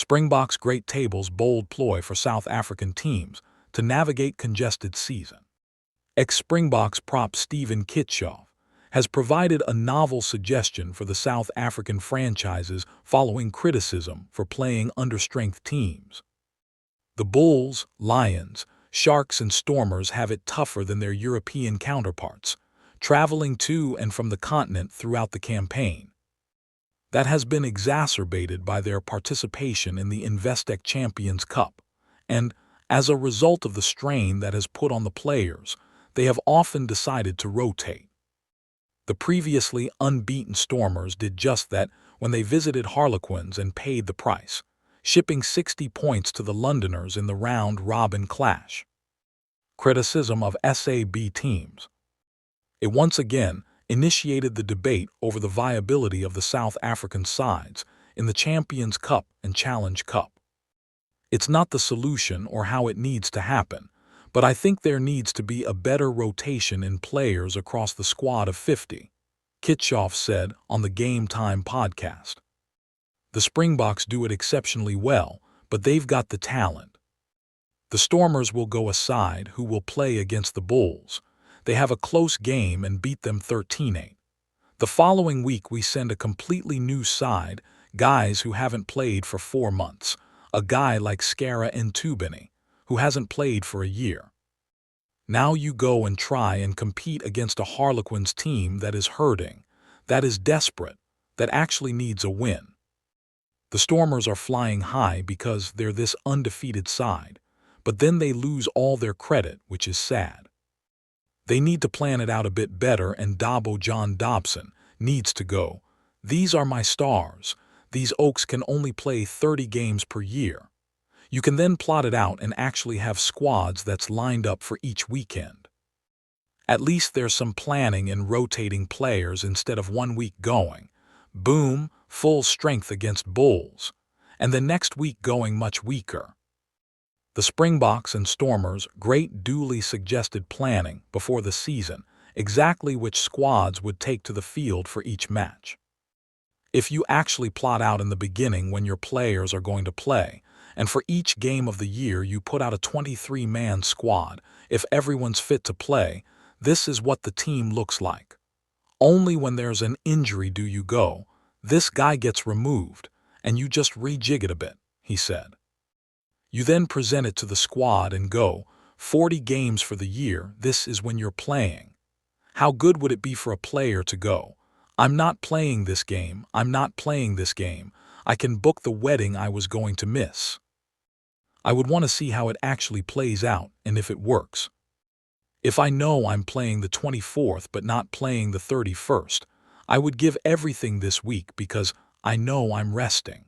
Springboks' great tables bold ploy for South African teams to navigate congested season. Ex-Springboks prop Stephen Kitchoff has provided a novel suggestion for the South African franchises following criticism for playing understrength teams. The Bulls, Lions, Sharks and Stormers have it tougher than their European counterparts, traveling to and from the continent throughout the campaign. That has been exacerbated by their participation in the Investec Champions Cup, and, as a result of the strain that has put on the players, they have often decided to rotate. The previously unbeaten Stormers did just that when they visited Harlequins and paid the price, shipping 60 points to the Londoners in the round-robin clash. Criticism of SAB teams. It once again initiated the debate over the viability of the South African sides in the Champions Cup and Challenge Cup. It's not the solution or how it needs to happen, but I think there needs to be a better rotation in players across the squad of 50, Kitchoff said on the Game Time podcast. The Springboks do it exceptionally well, but they've got the talent. The Stormers will go aside who will play against the Bulls. They have a close game and beat them 13-8. The following week we send a completely new side, guys who haven't played for 4 months, a guy like Skara Ntubeni, who hasn't played for a year. Now you go and try and compete against a Harlequins team that is hurting, that is desperate, that actually needs a win. The Stormers are flying high because they're this undefeated side, but then they lose all their credit, which is sad. They need to plan it out a bit better, and Dabo John Dobson needs to go. These are my stars. These Oaks can only play 30 games per year. You can then plot it out and actually have squads that's lined up for each weekend. At least there's some planning in rotating players instead of 1 week going, boom, full strength against Bulls, and the next week going much weaker. The Springboks and Stormers great duly suggested planning before the season exactly which squads would take to the field for each match. If you actually plot out in the beginning when your players are going to play, and for each game of the year you put out a 23-man squad, if everyone's fit to play, this is what the team looks like. Only when there's an injury do you go, this guy gets removed, and you just rejig it a bit, he said. You then present it to the squad and go, 40 games for the year, this is when you're playing. How good would it be for a player to go, I'm not playing this game, I'm not playing this game, I can book the wedding I was going to miss. I would want to see how it actually plays out and if it works. If I know I'm playing the 24th but not playing the 31st, I would give everything this week because I know I'm resting.